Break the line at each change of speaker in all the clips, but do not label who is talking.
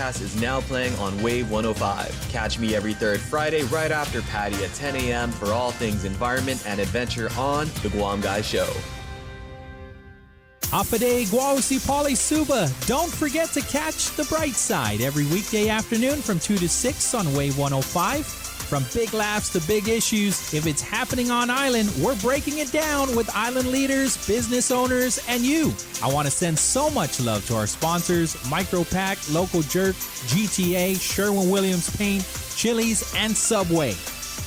podcast is now playing on Wave 105. Catch me every third Friday right after Patty at 10 a.m. for all things environment and adventure on The Guam Guy Show.
Apade Guausi Pali Suba. Don't forget to catch The Bright Side every weekday afternoon from 2 to 6 on Wave 105. From big laughs to big issues, if it's happening on island, we're breaking it down with island leaders, business owners, and you. I want to send so much love to our sponsors, Micropack, Local Jerk, GTA, Sherwin-Williams Paint, Chili's, and Subway.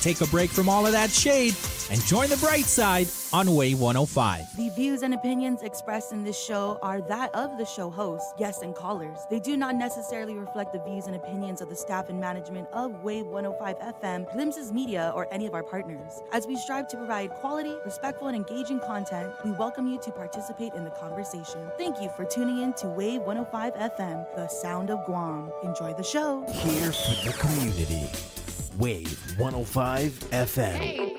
Take a break from all of that shade and join The Bright Side on Wave 105.
The views and opinions expressed in this show are that of the show hosts, guests, and callers. They do not necessarily reflect the views and opinions of the staff and management of Wave 105 FM, Glimpses Media, or any of our partners. As we strive to provide quality, respectful, and engaging content, we welcome you to participate in the conversation. Thank you for tuning in to Wave 105 FM, the sound of Guam. Enjoy the show.
Here for the community. Wave 105 FM.
Hey.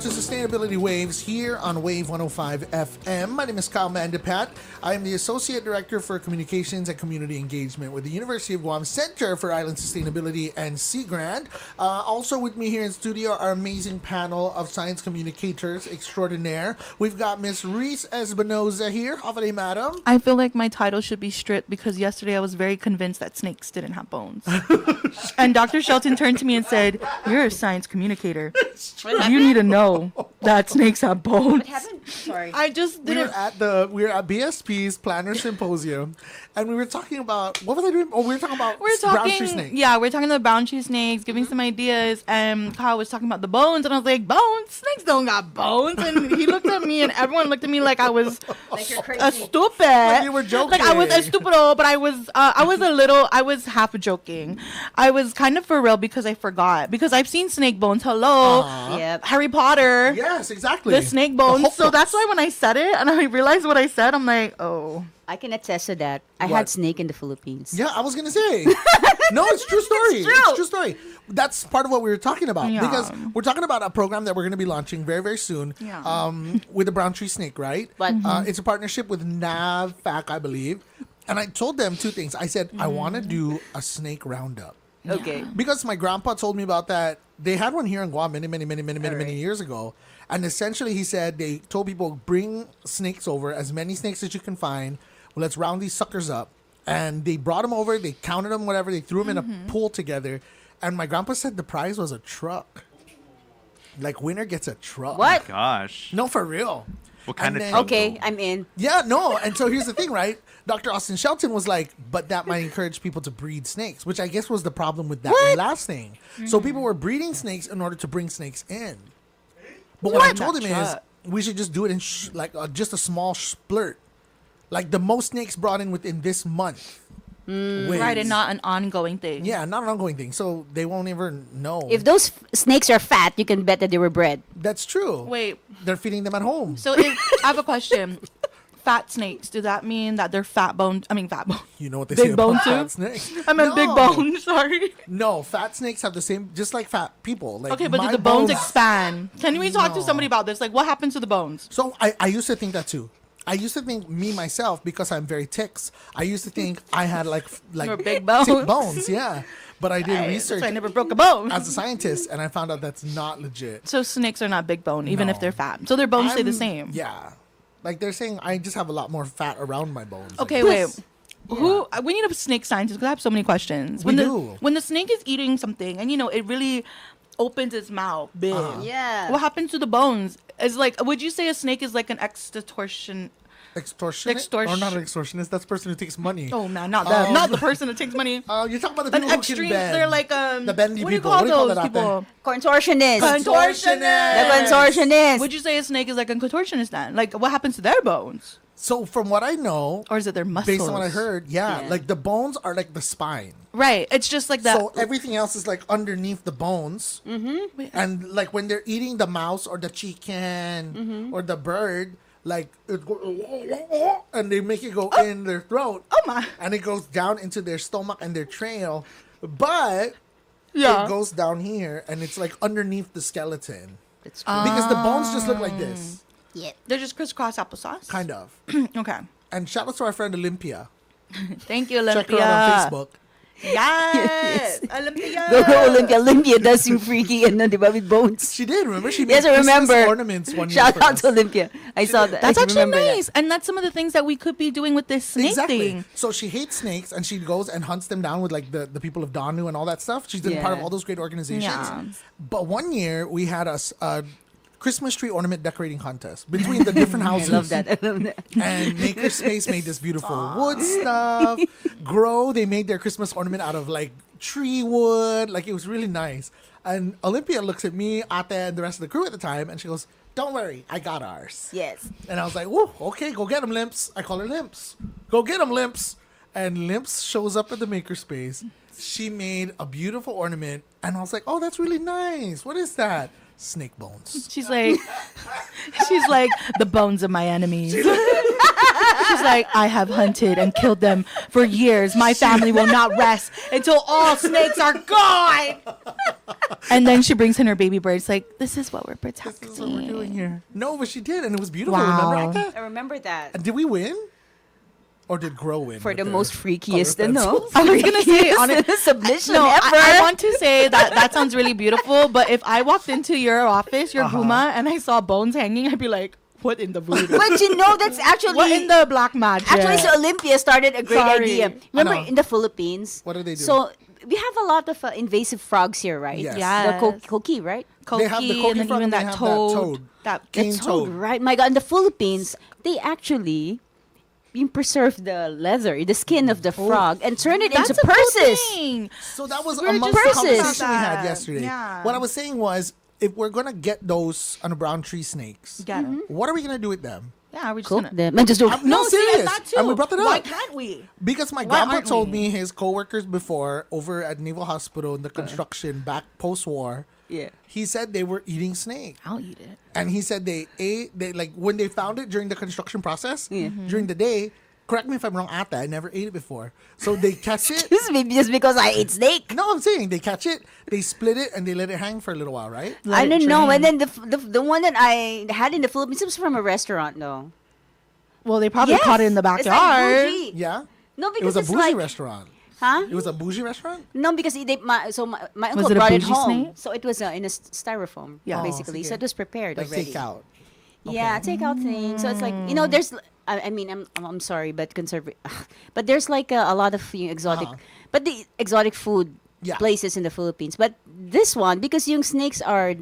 Sustainability Waves here on Wave 105 FM. My name is Kyle Mandapat. I am the Associate Director for Communications and Community Engagement with the University of Guam Center for Island Sustainability and Sea Grant. Also with me here in studio, our amazing panel of science communicators extraordinaire. We've got Miss Reese Espinoza here. How are you, madam?
I feel like my title should be stripped because yesterday I was very convinced that snakes didn't have bones. And Dr. Shelton turned to me and said, "You're a science communicator. You need to know that snakes have bones."
What happened? Sorry.
I just didn't.
We were at BSP's Planner Symposium, and we were talking about what was I doing? Oh, we were talking about brown tree snakes.
Yeah, we're talking about brown tree snakes, giving some ideas, and Kyle was talking about the bones, and I was like, "Bones? Snakes don't got bones." And he looked at me, and everyone looked at me like I was
Like you're crazy.
a stupid.
Like you were joking.
Like I was a stupido, but I was half joking. I was kind of for real because I forgot because I've seen snake bones. Hello,
Yep.
Harry Potter.
Yes, exactly.
The snake bones. So that's why when I said it and I realized what I said, I'm like, oh.
I can attest to that. I
What?
had snake in the Philippines.
Yeah, I was gonna say. No, it's true story. It's true story. That's part of what we were talking about
Yeah.
because we're talking about a program that we're gonna be launching very, very soon.
Yeah.
With the brown tree snake, right?
But
It's a partnership with NAVFAC, I believe. And I told them two things. I said I want to do a snake roundup
okay.
because my grandpa told me about that. They had one here in Guam many years ago. And essentially, he said they told people bring snakes over, as many snakes as you can find. Well, let's round these suckers up. And they brought them over. They counted them, whatever. They threw them in a pool together. And my grandpa said the prize was a truck. Like, winner gets a truck.
What?
Gosh.
No, for real.
What kind
And
of
then-
trouble?
Okay, I'm in.
Yeah, no. And so here's the thing, right? Dr. Austin Shelton was like, but that might encourage people to breed snakes, which I guess was the problem with that last thing. So people were breeding snakes in order to bring snakes in. But what I told him is we should just do it in just a small splurt. Like the most snakes brought in within this month. wins.
Right, and not an ongoing thing.
Yeah, not an ongoing thing. So they won't ever know.
If those snakes are fat, you can bet that they were bred.
That's true.
Wait,
They're feeding them at home.
so if, I have a question. Fat snakes, does that mean that they're fat boned? I mean, fat bone.
You know what they
Big
say
bone
about
too?
fat snakes?
I meant big
No.
bone, sorry.
No, fat snakes have the same, just like fat people. Like
Okay, but
my
do the bones expand? Can we talk to
No.
somebody about this? Like, what happens to the bones?
So I used to think that too. I used to think me myself because I'm very ticks. I used to think I had like
Or big bones.
tick bones, yeah. But I did
Right,
research
so I never broke a bone.
as a scientist, and I found out that's not legit.
So snakes are not big bone, even
No.
if they're fat. So their bones stay the
I'm-
same.
Yeah, like they're saying I just have a lot more fat around my bones. I
Okay,
guess.
wait. Who? We need a snake scientist because I have so many questions.
We
When
do.
When the snake is eating something, and it really opens its mouth big.
Yeah.
What happens to the bones? Is like, would you say a snake is like an extortion?
Extortionist? Or not an extortionist? That's the person who takes money.
Oh man, not that. Not the person that takes money.
You're talking about the
An
people who
extreme.
can bend.
They're like
the bendy
what do you
people.
call
What do you call
those
that out there?
people?
Contortionist.
Contortionist.
The contortionist.
Would you say a snake is like a contortionist then? Like, what happens to their bones?
So from what I know,
Or is it their muscles?
based on what I heard,
Yeah.
like the bones are like the spine.
Right. It's just like that.
So everything else is like underneath the bones. Mm-hmm. And like when they're eating the mouse or the chicken or the bird, like it go, and they make it go in their throat.
Oh my.
And it goes down into their stomach and their trail. But
Yeah.
it goes down here and it's like underneath the skeleton.
It's
Because the bones just look like this.
yeah.
They're just crisscross applesauce.
Kind of.
Okay.
And shout out to our friend Olympia.
Thank you,
Check her
Olympia.
out on Facebook.
Yes. Olympia.
Go Olympia. Olympia does seem freaky and di ba, with bones.
She did, remember? She made
Yes, I
Christmas
remember.
ornaments one year.
Shout
for
out
us.
to Olympia. I saw that.
That's
I
actually
remember that.
nice. And that's some of the things that we could be doing with this snake
Exactly.
thing.
So she hates snakes and she goes and hunts them down with like the people of Danu and all that stuff. She's been part of
Yeah.
all those great organizations.
Yeah.
But one year we had a Christmas tree ornament decorating contest between the different
I
houses.
love that. I love that.
And Makerspace made this beautiful wood stuff. Grow, they made their Christmas ornament out of like tree wood. Like it was really nice. And Olympia looks at me, Ate, and the rest of the crew at the time, and she goes, "Don't worry, I got ours."
Yes.
And I was like, "Whoa, okay, go get him, Limps." I call her Limps. Go get him, Limps. And Limps shows up at the Makerspace. She made a beautiful ornament, and I was like, "Oh, that's really nice. What is that?" Snake bones.
She's like, the bones of my enemies. She's like, I have hunted and killed them for years. My family will not rest until all snakes are gone. And then she brings in her baby bird. It's like, this is what we're protecting.
This is what we're doing here. No, but she did, and it was beautiful.
Wow.
Remember, Ate?
I remember that.
And did we win? Or did Grow win?
For
with
the
their
most freakiest,
color
no?
pencils?
I was gonna say,
Submission
no,
ever.
I want to say that sounds really beautiful. But if I walked into your office, your Guma, and I saw bones hanging, I'd be like, what in the voodoo?
But you know, that's actually...
What in the black magic?
Actually, so Olympia started a great
Sorry.
idea. Remember
Ano?
in the Philippines?
What do they do?
So we have a lot of invasive frogs here, right?
Yes.
Yes.
The koki, right?
They have the
Koki,
Koki
and then
frog
even
and they
that
have that
toad.
toad.
That
Cane
It's toad,
toad.
right? My God, in the Philippines, they actually preserve the leather, the skin of the frog, and turn it
That's
into
a cool
purses.
thing.
So that was
We're
amongst
just
the
talking about
conversation we had
that.
yesterday.
Yeah.
What I was saying was, if we're gonna get those brown tree snakes,
Get 'em.
what are we gonna do with them?
Yeah, we're just
Cook
gonna.
them and just do.
No,
see,
serious.
that too.
And we brought it up.
Why can't we?
Because my
Why
grandpa
aren't
told
we?
me his coworkers before over at Naval Hospital in the construction back post-war.
Yeah.
He said they were eating snake.
I'll eat it.
And he said they like when they found it during the construction process,
Mm-hmm.
during the day. Correct me if I'm wrong, Ate. I never ate it before. So they catch it.
This is just because I ate snake.
No, I'm saying they catch it, they split it, and they let it hang for a little while, right?
I
it
don't know.
drain.
And then the one that I had in the Philippines it was from a restaurant, though.
Well, they probably
Yes.
caught it in the
It's like
backyard.
bougie.
Yeah.
No,
It
because
was a
it's
bougie
like,
restaurant.
huh?
It was a bougie restaurant.
No, because my uncle
it a
brought it
bougie
home,
snake?
so it was in a styrofoam,
Yeah. Oh,
basically.
sige.
So it was prepared
Like
already.
takeout.
Yeah, takeout thing. So it's like there's. I mean, I'm sorry, but but there's like a lot of exotic, but the exotic food
Yeah.
places in the Philippines. But this one, because yung snakes are,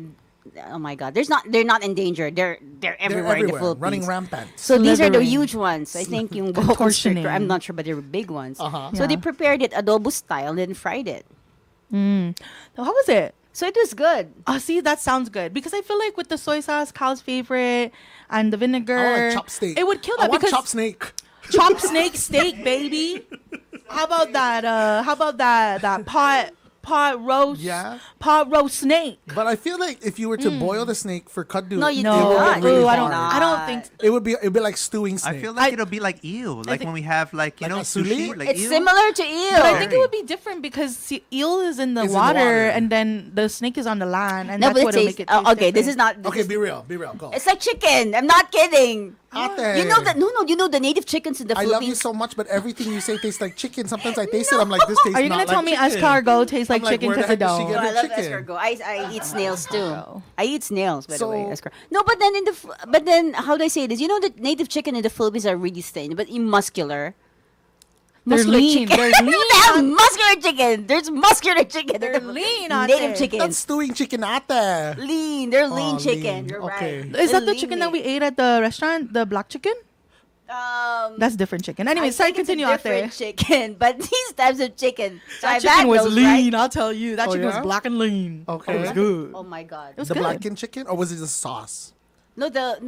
oh my God, they're not endangered. They're
They're
everywhere in the
everywhere,
Philippines.
running rampant.
So these are the
Slithering.
huge ones. I think yung
Contortioning.
I'm not sure, but they were big ones.
Uh-huh.
So they
Yeah.
prepared it adobo style and then fried it.
So how was it?
So it was good.
Oh, see, that sounds good because I feel like with the soy sauce, Cal's favorite, and the vinegar,
I want chop steak.
it would kill
I
that
want
because
chop snake.
chop snake steak, baby. How about that? How about that pot roast?
Yeah.
Pot roast snake.
But I feel like if you were to boil the snake for kaddu,
No, you
it
do
would
not.
get really
Ooh,
hard.
I don't think.
It'd be like stewing snake.
I feel like
I-
it'll be like eel, like when we have like you
Like
know
a suli?
sushi, like
It's
eel.
similar to eel.
But I think it
Very.
would be different because eel is in the,
It's in the
water,
water.
and then the snake is on the land, and
No,
that's
but
what
it
will
tastes.
make it taste
Okay, this is
different.
not.
Okay, be real. Go.
It's like chicken. I'm not kidding.
Ate.
You know that? No. You know the native chickens in the
I love you
Philippines.
so much, but everything you say tastes like chicken. Sometimes I taste it. I'm like, this tastes
Are you
not
gonna tell
like
me
chicken.
escargot tastes like
I'm like,
chicken
where the
because it
heck did she
don't?
get
No, I
her
love
chicken?
escargot. I eat snails too. I eat snails, by the way.
So-
Escargot. No, but then but then how do I say this? You know the native chicken in the Philippines are really thin, but muscular.
They're
Muscular
lean.
chicken.
They're lean.
They have muscular chicken. There's muscular chicken.
They're lean,
Native
ate.
chicken.
That's stewing chicken, ate.
Lean. They're lean
Oh,
chicken.
lean.
You're
Okay.
right.
Is
They're
that the
lean
chicken that
meat.
we ate at the restaurant? The black chicken? That's different chicken. Anyway,
I
sorry,
think it's a
continue out there.
different chicken, but these types of chicken. So
That
I've
chicken
had
was
those,
lean,
right?
I'll tell you. That
Oh,
chicken
yeah?
was black and lean.
Okay.
It was good.
Oh my God.
It was
The
good.
blackened chicken, or was it the sauce?
No, the.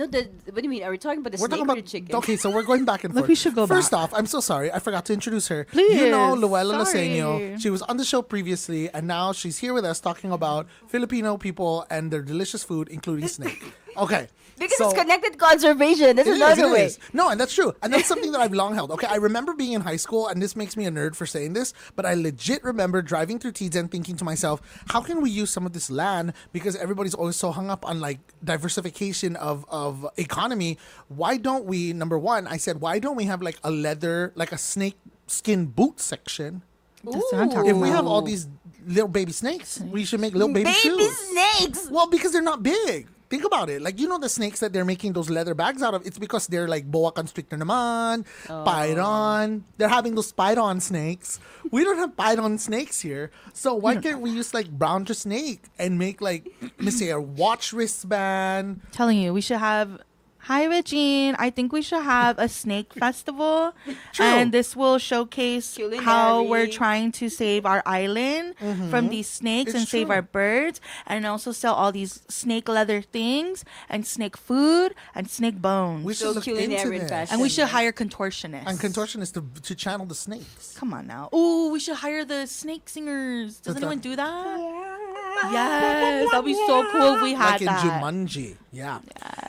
What do you mean? Are we talking about the
We're
snake
talking
or
about
the chicken?
okay, so we're going back and
Look,
forth.
we should go
First
back.
off, I'm so sorry, I forgot to introduce her.
Please.
You know Luella
Sorry.
Lasenio. She was on the show previously, and now she's here with us talking about Filipino people and their delicious food, including snake. Okay,
Because
so-
it's connected conservation. That's
It is,
another
it
way.
is. No, and that's true. And that's something that I've long held. Okay, I remember being in high school, and this makes me a nerd for saying this, but I legit remember driving through Tizen thinking to myself, how can we use some of this land? Because everybody's always so hung up on like diversification of economy. Why don't we, number one, I said, why don't we have like a leather, like a snake skin boot section?
That's what I'm talking
If we
about.
have all these little baby snakes, we should make little baby
Baby
shoes.
snakes.
Well, because they're not big. Think about it. Like, you know the snakes that they're making those leather bags out of? It's because they're like boa constrictor naman, python. They're having those python snakes. We don't have python snakes here. So why can't we use like brown snake and make like, let me say, a watch wristband?
Telling you, we should have. Hi, Regine. I think we should have a snake festival,
True.
and this will showcase how we're
Culinary.
trying to save our island from these snakes
It's
and save
true.
our birds, and also sell all these snake leather things and snake food and snake bones.
We should look into
culinary
this.
fashion.
and we should hire contortionists.
And contortionists to channel the snakes.
Come on now. Ooh, we should hire the snake singers. Does anyone do that? Yes, that'd be so cool if we had
Like in
that.
Jumanji. Yeah.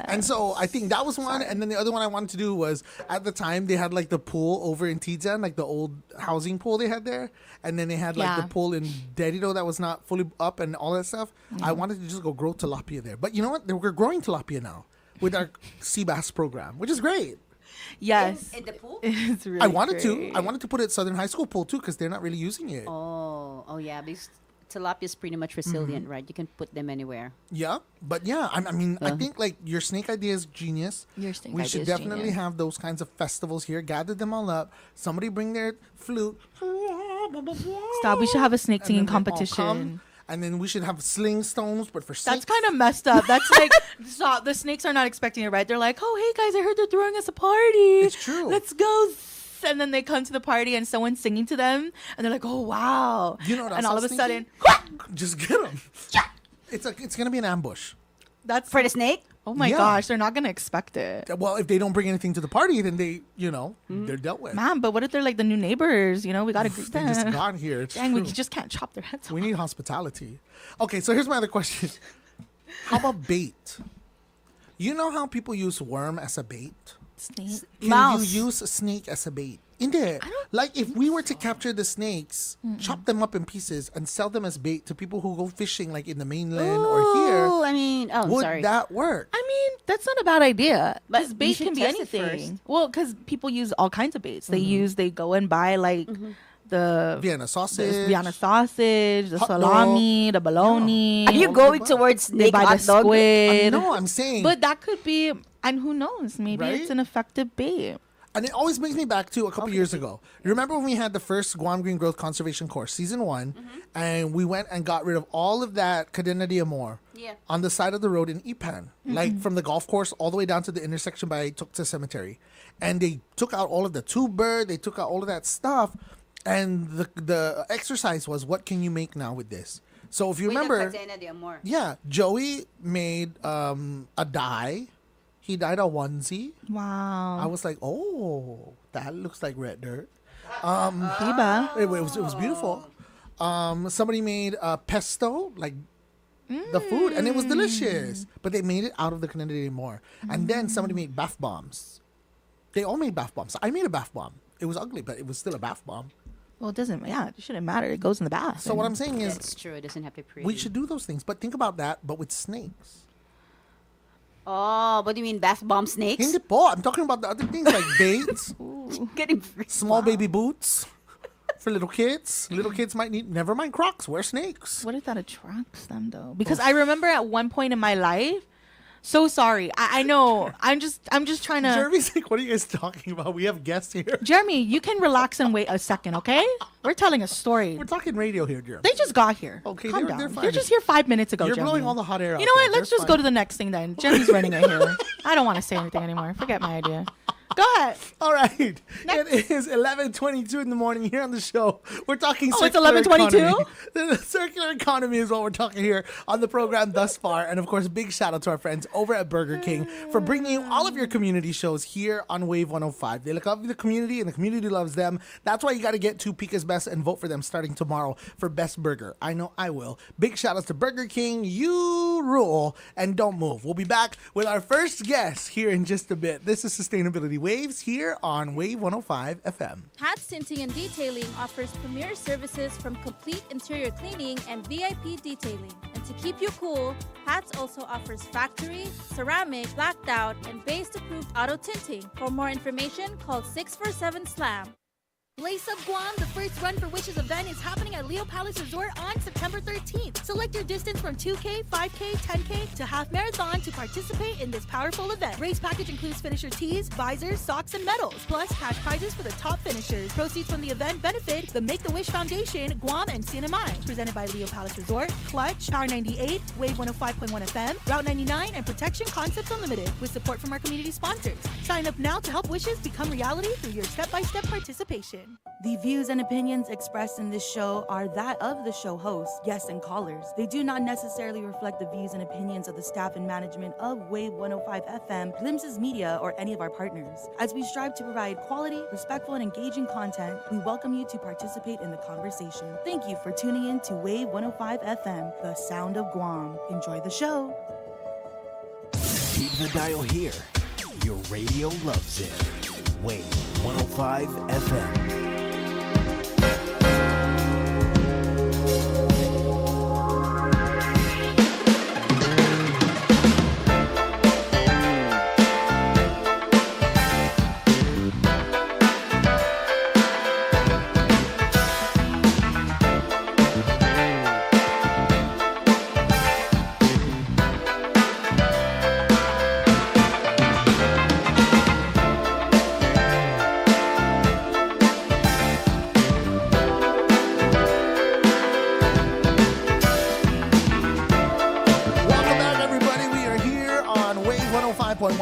And so I think that was one. And then the other one I wanted to do was at the time they had like the pool over in Tijan, like the old housing pool they had there. And then they had like the
Yeah.
pool in Derrida that was not fully up and all that stuff. I wanted to just go grow tilapia there. But you know what? We're growing tilapia now with our sea bass program, which is great.
Yes.
In the pool?
It's really
I wanted
great.
to. I wanted to put it at Southern High School pool too because they're not really using it.
Oh yeah. Because tilapia is pretty much resilient, right? You can put them anywhere.
Yeah, but yeah, I mean, I think like your snake idea is genius.
Your snake
we
idea
should
is
definitely
genius.
have those kinds of festivals here. Gather them all up. Somebody bring their flute.
Stop. We should have a snake
And
singing
then they all
competition.
come, and then we should have sling stones, but for
That's
snakes.
kind of messed up. That's like, stop. The snakes are not expecting it, right? They're like, oh, hey guys, I heard they're throwing us a party.
It's true.
Let's go. And then they come to the party and someone's singing to them, and they're like, oh wow.
You know what
and
else
all
I
of a
was
sudden,
thinking? Just get them. It's gonna be an ambush.
that's
For the snake?
oh my
Yeah.
gosh, they're not gonna expect it,
Well, if they don't bring anything to the party, then they're dealt with.
man. But what if they're like the new neighbors? You know, we gotta greet
They just
them.
got here. It's
Dang, we
true.
just can't chop their heads off.
We need hospitality. Okay, so here's my other question. How about bait? You know how people use worm as a bait?
Snake.
Can
Mouse.
you use a snake as a bait? Hindi. Like if we were to capture the snakes, chop them up in pieces, and sell them as bait to people who go fishing like in the mainland or here,
Oh, I mean, I'm
would
sorry.
that work?
I mean, that's not a bad idea.
But
Because
we
bait
should
can be
test it
anything.
first.
Well, because people use all kinds of baits. They go and buy like the
Vienna sausage.
Vienna sausage, the
Hot dog.
salami, the bologna.
Are you going towards
They
snake
buy
hot
the
dog?
squid.
No, I'm saying.
But that could be, and who knows? Maybe
Right?
it's an effective bait.
And it always brings me back to a couple years ago. You remember when we had the first Guam Green Growth Conservation course, season 1, and we went and got rid of all of that Cadena de Amor
Yeah.
on the side of the road in Ipan, like from the golf course all the way down to the intersection by Tukta Cemetery. And they took out all of the tuber, they took out all of that stuff, and the exercise was, what can you make now with this? So if you remember, yeah, Joey made a dye. He dyed a onesie.
Wow.
I was like, oh, that looks like red dirt.
Diba?
It was beautiful. Somebody made pesto, like the food, and it was delicious. But they made it out of the Canadian more. And then somebody made bath bombs. They all made bath bombs. I made a bath bomb. It was ugly, but it was still a bath bomb.
Well, it doesn't, it shouldn't matter. It goes in the bath.
So what I'm saying is,
That's true. It doesn't have to be pretty.
we should do those things. But think about that, but with snakes.
Oh, what do you mean, bath bomb snakes?
Hindi po. I'm talking about the other things like baits,
Getting free.
small baby boots for little kids. Little kids might need, never mind Crocs, wear snakes.
What if that attracts them though? Because I remember at one point in my life, so sorry. I know. I'm just trying to.
Jeremy's like, what are you guys talking about? We have guests here.
Jeremy, you can relax and wait a second, okay? We're telling a story.
We're talking radio here, Jeremy.
They just got here.
Okay,
Calm
they're
down.
fine.
You're just here 5 minutes ago,
You're
Jeremy.
blowing all the hot air out.
You know what?
there.
Let's
They're
just go
fine.
to the next thing then. Jeremy's running it here. I don't want to say anything anymore. Forget my idea. Go ahead.
All right. It is 11:22 in the morning here on the show. We're talking
Oh, it's
circular
11:22?
economy. The circular economy is what we're talking here on the program thus far. And of course, big shout out to our friends over at Burger King for bringing you all of your community shows here on Wave 105. They love the community and the community loves them. That's why you got to get to Pika's Best and vote for them starting tomorrow for Best Burger. I know I will. Big shout outs to Burger King. You rule and don't move. We'll be back with our first guest here in just a bit. This is Sustainability Waves here on Wave 105 FM.
Hats Tinting and Detailing offers premier services from complete interior cleaning and VIP detailing. And to keep you cool, Hats also offers factory, ceramic, blacked out, and based approved auto tinting. For more information, call 647-SLAM.
Lace Up Guam, the first Run for Wishes event is happening at Leo Palace Resort on September 13th. Select your distance from 2K, 5K, 10K to half marathon to participate in this powerful event. Race package includes finisher tees, visors, socks, and medals, plus cash prizes for the top finishers. Proceeds from the event benefit the Make-A-Wish Foundation, Guam, and CNMI. Presented by Leo Palace Resort, Clutch, Power 98, Wave 105.1 FM, Route 99, and Protection Concepts Unlimited, with support from our community sponsors. Sign up now to help wishes become reality through your step-by-step participation.
The views and opinions expressed in this show are that of the show hosts, guests, and callers. They do not necessarily reflect the views and opinions of the staff and management of Wave 105 FM, Glimpses Media, or any of our partners. As we strive to provide quality, respectful, and engaging content, we welcome you to participate in the conversation. Thank you for tuning in to Wave 105 FM, the sound of Guam. Enjoy the show.
Keep the dial here. Your radio loves it. Wave 105 FM.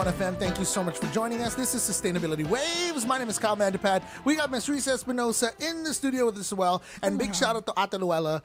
FM. Thank you so much for joining us. This is Sustainability Waves. My name is Kyle Mandapat. We got Miss Risa Espinosa in the studio with us as well. And big shout out to Ate Luella.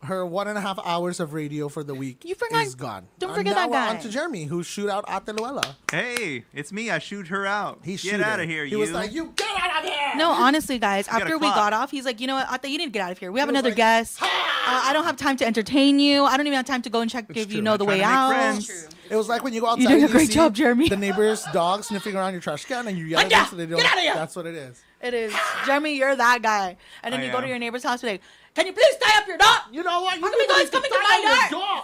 Her 1.5 hours of radio for the week is gone.
Don't forget that guy.
Now we're on to Jeremy, who shoot out Ate Luella.
Hey, it's me. I shoot her out.
Get
out of here,
He was like, you get out of here!
No, honestly, guys,
got a
after we
clock.
got off, he's like, you know what, Ate, you need to get out of here. We have another
like,
guest. I don't have time to entertain you. I don't even have time to go and check if you
true.
know
I'm
the
trying
way
to make
out.
friends.
It was like when you go outside.
You're doing a
and you
great
see
job, Jeremy.
The neighbor's dog sniffing around your trash can and you yell at them so they don't.
Get out of here!
That's what it is.
It is. Jeremy, you're that guy. And then
I
you go to
am.
your neighbor's house and you're like, can you please tie up your dog?
You know what? You
How come you guys coming to my yard?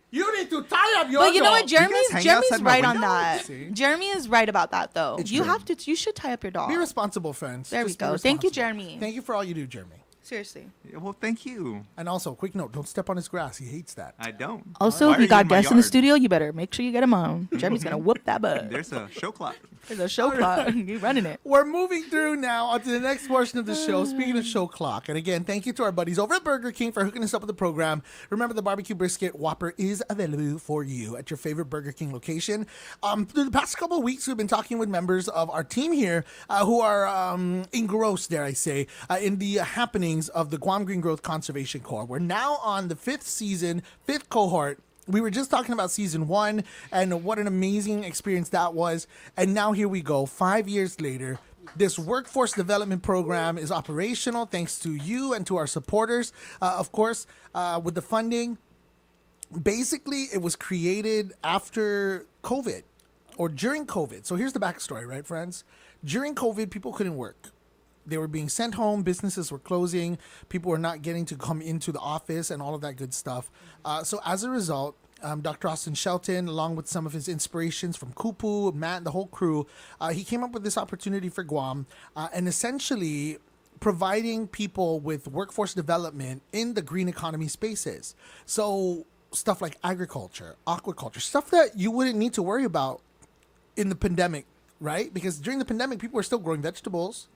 You need to tie up your
But you know
dog.
what? Jeremy's
hang outside my
right on
window?
that.
See?
Jeremy is right about that, though.
It's
You
true.
have to. You should tie up your dog.
Be responsible, friends.
There we
Just be
go. Thank you,
responsible.
Jeremy.
Thank you for all you do, Jeremy.
Seriously.
Well, thank you.
And also, quick note: don't step on his grass. He hates that.
I don't.
Also,
Why
if
are
you got
in my
guests in the
yard?
studio, you better make sure you get them on. Jeremy's gonna whoop that butt.
There's a show clock.
There's a show clock. You're running it.
We're moving through now onto the next portion of the show. Speaking of show clock, and again, thank you to our buddies over at Burger King for hooking us up with the program. Remember, the barbecue brisket Whopper is available for you at your favorite Burger King location. Through the past couple of weeks, we've been talking with members of our team here who are engrossed, dare I say, in the happenings of the Guam Green Growth Conservation Corps. We're now on the 5th season, 5th cohort. We were just talking about season 1 and what an amazing experience that was. And now here we go, 5 years later. This workforce development program is operational thanks to you and to our supporters. Of course, with the funding, basically it was created after COVID or during COVID. So here's the backstory, right, friends? During COVID, people couldn't work. They were being sent home. Businesses were closing. People were not getting to come into the office and all of that good stuff. So as a result, Dr. Austin Shelton, along with some of his inspirations from Kupu, Matt, and the whole crew, he came up with this opportunity for Guam and essentially providing people with workforce development in the green economy spaces. So stuff like agriculture, aquaculture, stuff that you wouldn't need to worry about in the pandemic, right? Because during the pandemic, people were still growing vegetables.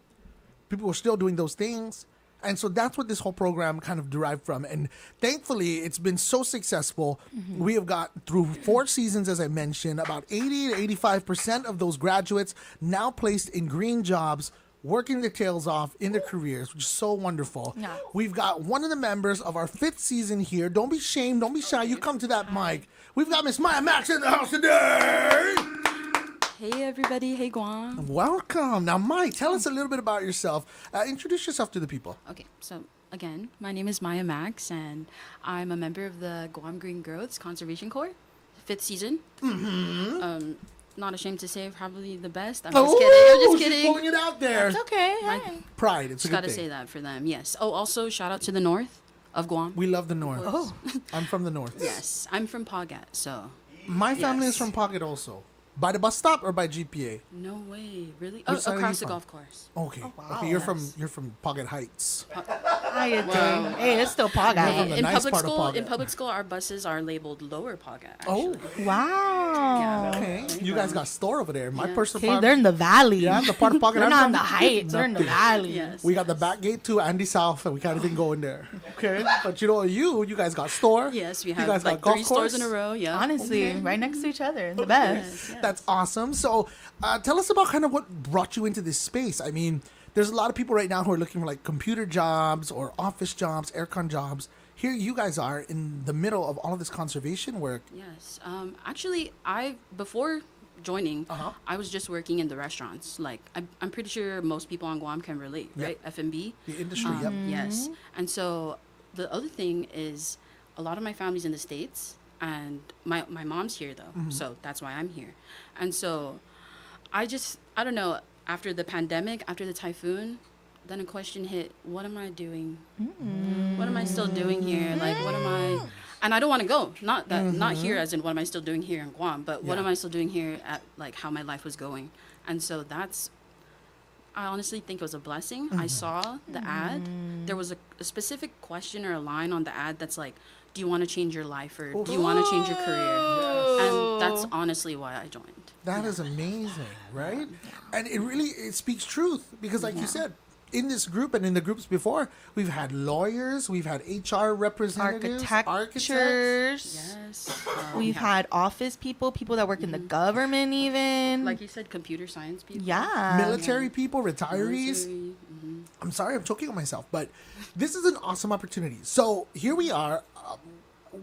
People were still doing those things. And so that's what this whole program kind of derived from. And thankfully, it's been so successful. We have got through 4 seasons, as I mentioned, about 80 to 85% of those graduates now placed in green jobs, working their tails off in their careers, which is so wonderful.
Yeah.
We've got one of the members of our 5th season here. Don't be ashamed. Don't be shy. You come to that mic. We've got Miss Maya Max in the house today.
Hey everybody, hey Guam.
Welcome. Now, Mike, tell us a little bit about yourself. Introduce yourself to the people.
Okay, so again, my name is Maya Max, and I'm a member of the Guam Green Growths Conservation Corps, 5th season. Not ashamed to say, probably the best. I'm just kidding. I'm just kidding.
She's pulling it out there.
It's okay. Hey.
Pride. It's a
Just
good
gotta
thing.
say that for them. Yes. Oh, also shout out to the north of Guam.
We love the North.
Oh.
I'm from the North.
Yes, I'm from Pagat, so.
My family
Yes.
is from Pocket also. By the bus stop or by GPA?
No way, really?
Which side are you
Across the
from?
golf course.
Okay.
wow.
Okay, you're from Pocket Heights.
How you doing? Hey, it's still Pog
From
out.
the
In
nice
public
part of
school,
Pagat.
in public school, our buses are labeled Lower Pagat.
Oh,
Actually.
Wow.
okay. You guys got store over there. My
Yeah.
personal
Okay,
part.
they're in the valley.
Yeah, the part of Pocket.
They're
I'm
not
from-
in the heights. They're in the
Nothing.
valley.
Yes.
We got the back gate to Andy South, and we can't even go in there. Okay, but you guys got store.
Yes, we
You
have
guys
like
got
3
golf
stores
course?
in a row. Yeah.
Honestly, right next to each other. The best.
Yes, yes.
That's awesome. So, tell us about kind of what brought you into this space. I mean, there's a lot of people right now who are looking for like computer jobs or office jobs, aircon jobs. Here you guys are in the middle of all of this conservation work.
Yes. Actually, before joining, I was just working in the restaurants. Like, I'm pretty sure most people on Guam can relate,
Yep.
right? F&B.
The industry, yep.
Yes. And so the other thing is a lot of my family's in the States, and my mom's here, though. So that's why I'm here. And so I don't know, after the pandemic, after the typhoon, then a question hit, what am I doing? What am I still doing here? Like, what am I... And I don't want to go. Not here as in what am I still doing here in Guam, but what
Yeah.
am I still doing here at, like, how my life was going? And so I honestly think it was a blessing. I saw the ad. There was a specific question or a line on the ad that's like, do you want to change your life or do you want to change your career? And that's honestly why I joined.
That is amazing, right? And it speaks truth because, like you said, in this group and in the groups before, we've had lawyers, we've had HR representatives, architects.
Architectures.
Yes.
We've had office people, people that work in the government, even.
Like you said, computer science people.
yeah.
military people, retirees.
Military,
I'm sorry, I'm choking on myself, but this is an awesome opportunity. So here we are.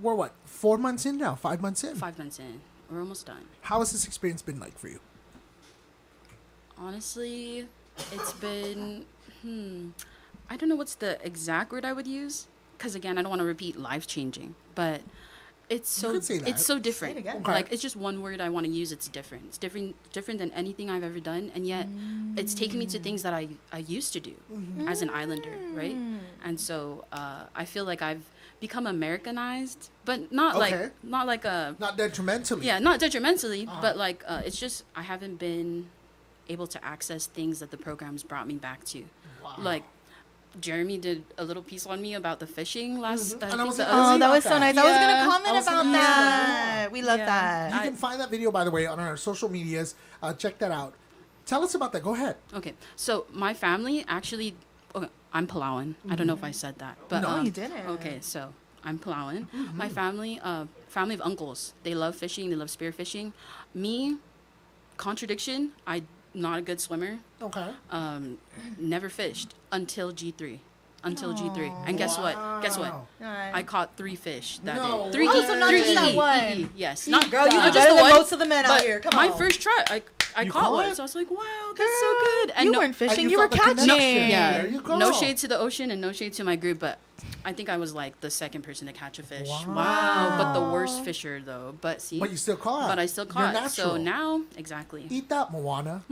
We're what, 4 months in now? 5 months in?
5 months in. We're almost done.
How has this experience been like for you?
Honestly, it's been, I don't know what's the exact word I would use. Because again, I don't want to repeat life-changing, but it's so
could say that.
it's so different.
Say it again.
Okay.
Like, it's just one word I want to use. It's different. It's different than anything I've ever done, and yet it's taken me to things that I used to do as an islander, right? And so I feel like I've become Americanized, but not
Okay.
like a
Not detrimentally.
yeah, not detrimentally, but like it's just I haven't been able to access things that the programs brought me back to. Like Jeremy did a little piece on me about the fishing last.
And I
think
was
the
like,
other
Oh,
week.
that was so nice. I was
Yeah.
gonna comment
I was
about
thinking
that. We love
Yeah.
that.
You can find that video, by the way, on our social medias. Check that out. Tell us about that. Go ahead.
Okay, so my family actually. Okay, I'm Palauan. I don't know if I said that, but
No, you didn't.
Okay, so I'm Palauan. My family of uncles. They love fishing. They love spearfishing. Me, contradiction. I'm not a good swimmer.
Okay.
Never fished until G3. And guess what?
Wow.
I caught 3 fish that
No
day. 3
way.
Oh, so not just that one.
Yes.
See,
Not,
girl, you
not
do
just
better
the
than
one.
most of the men out
but
here. Come
my
on.
first try, I
You
caught
caught
one.
it?
So I was like, wow, that's so good. And
You
no,
weren't fishing,
you
you were
felt the
catching.
connection.
yeah,
There you go.
no shade to the ocean and no shade to my group, but I think I was like the second person to catch a fish.
Wow.
But the worst fisher though. But see,
But you still caught.
But I still
You're
caught. So
natural.
now, exactly.
Eat that, Moana.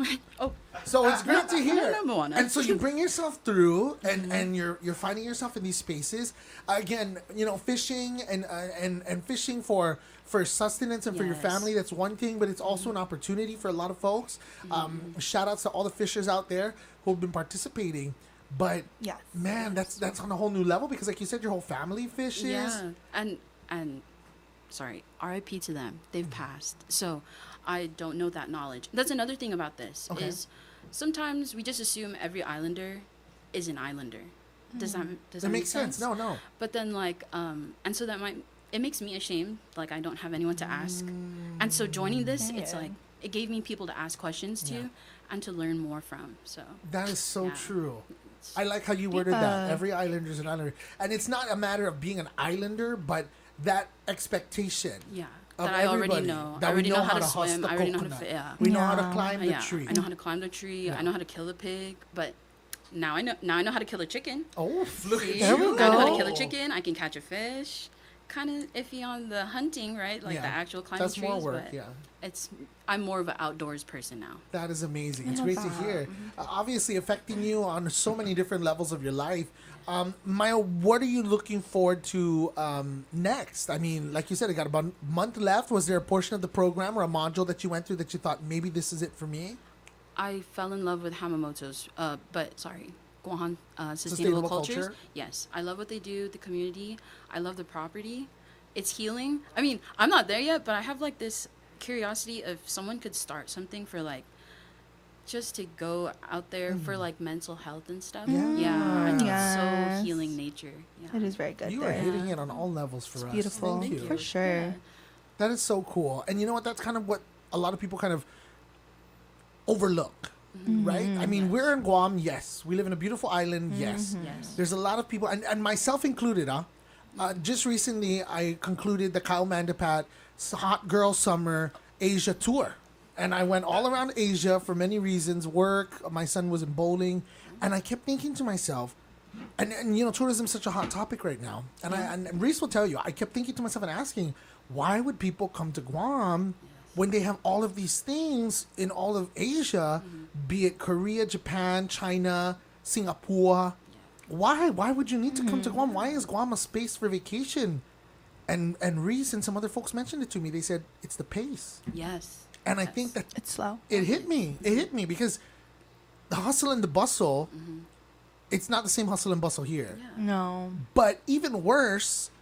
Oh,
So it's great to hear.
I know Moana.
And so you bring yourself through, and you're finding yourself in these spaces. Again, fishing and fishing for sustenance and for your
Yes.
family. That's one thing, but it's also an opportunity for a lot of folks. Shout outs to all the fishers out there who have been participating. But
Yes.
man, that's on a whole new level because, like you said, your whole family fishes.
yeah, and sorry, RIP to them. They've passed. So I don't know that knowledge. That's another thing about this
Okay.
is sometimes we just assume every islander is an islander. Does that
That makes sense. No.
But then like and so that might it makes me ashamed, like I don't have anyone to ask. And so joining this, it's like it gave me people to ask questions to and to learn more from. So
that is so true. I like how you worded that. Every islander is an islander. And it's not a matter of being an islander, but that expectation.
Yeah.
Of
That I already
everybody,
know.
that
I already
we
know how to
husk
swim.
the
I already know how
coconut.
to
We know how to climb the
yeah.
tree.
I know how to climb the tree. I know how to kill a pig, but now I know how to kill a chicken.
Oh, look at
See?
you.
There we
I know how to
go.
kill a chicken. I can catch a fish. Kind of iffy on the hunting, right? Like the actual climbing
That's
trees.
more work,
but I'm more of an outdoors person now.
That is amazing. It's great to hear. Obviously affecting you on so many different levels of your life. Maya, what are you looking forward to next? I mean, like you said, I got about a month left. Was there a portion of the program or a module that you went through that you thought maybe this is it for me?
I fell in love with Hamamoto's, Guam Sustainable Cultures.
Culture?
Yes, I love what they do, the community. I love the property. It's healing. I mean, I'm not there yet, but I have like this curiosity if someone could start something for like just to go out there for like mental health and stuff. Yeah, and it's so healing nature. Yeah.
It is very good.
You
there.
are hitting it on all levels for us.
Beautiful.
Thank you.
For sure.
That is so cool. And you know what? That's kind of what a lot of people kind of overlook, right? I mean, we're in Guam, yes. We live in a beautiful island, yes. There's a lot of people, and myself included, just recently, I concluded the Kyle Mandapat Hot Girl Summer Asia tour. And I went all around Asia for many reasons, work, my son was in bowling, and I kept thinking to myself, and you know, tourism is such a hot topic right now. And Reese will tell you, I kept thinking to myself and asking, why would people come to Guam when they have all of these things in all of Asia, be it Korea, Japan, China, Singapore? Why? Why would you need to come to Guam? Why is Guam a space for vacation? And Reese and some other folks mentioned it to me. They said, it's the pace.
Yes.
And I think that
It's slow.
it hit me. It hit me because the hustle and the bustle, it's not the same hustle and bustle here.
No.
But even worse,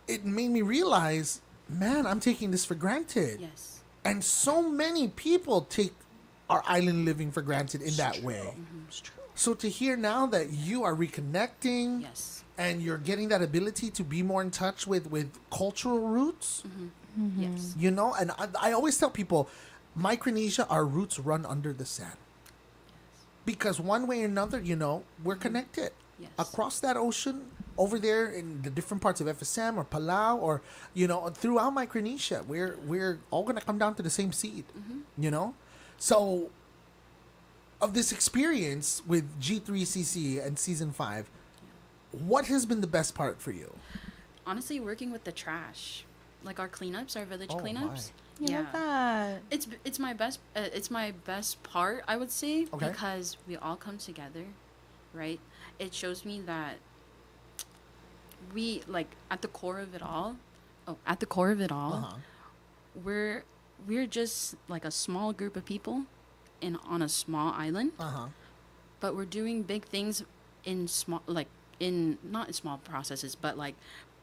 it made me realize, man, I'm taking this for granted.
Yes.
And so many people take our island living for granted in that way.
It's true.
So to hear now that you are reconnecting
Yes.
and you're getting that ability to be more in touch with cultural roots,
Yes.
you know, and I always tell people, Micronesia, our roots run under the sand. Because one way or another, you know, we're connected.
Yes.
Across that ocean, over there in the different parts of FSM or Palau or, you know, throughout Micronesia, we're all going to come down to the same seed, you know? So, of this experience with G3CC and Season 5, what has been the best part for you?
Honestly, working with the trash, like our cleanups, our village
Oh,
cleanups.
Yeah. Love that.
It's my best. It's my best part, I would say,
Okay.
because we all come together, right? It shows me that we like at the core of it all. At the core of it all, we're just like a small group of people, on a small island. But we're doing big things in small, like not in small processes, but like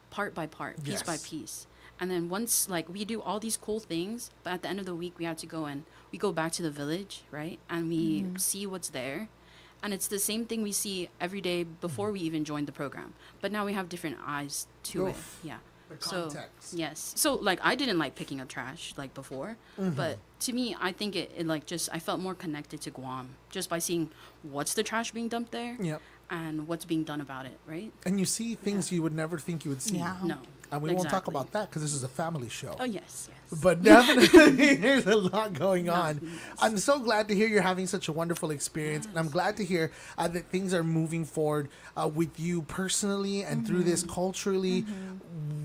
part by part, piece by
Yes.
piece. And then once, like, we do all these cool things, but at the end of the week, we have to go and we go back to the village, right? And we see what's there. And it's the same thing we see every day before we even joined the program. But now we have different eyes to
Oof.
it. Yeah.
The
So,
context.
yes. So, like, I didn't like picking up trash, like, before. But to me, I think it, like, just, I felt more connected to Guam just by seeing what's the trash being dumped there
Yep.
and what's being done about it, right?
And you see things you would never think you would see.
Yeah.
No.
And we won't talk
Exactly.
about that because this is a family show.
Oh, yes, yes.
But definitely, there's a lot going on. I'm so glad to hear you're having such a wonderful experience. And I'm glad to hear that things are moving forward with you personally and through this culturally.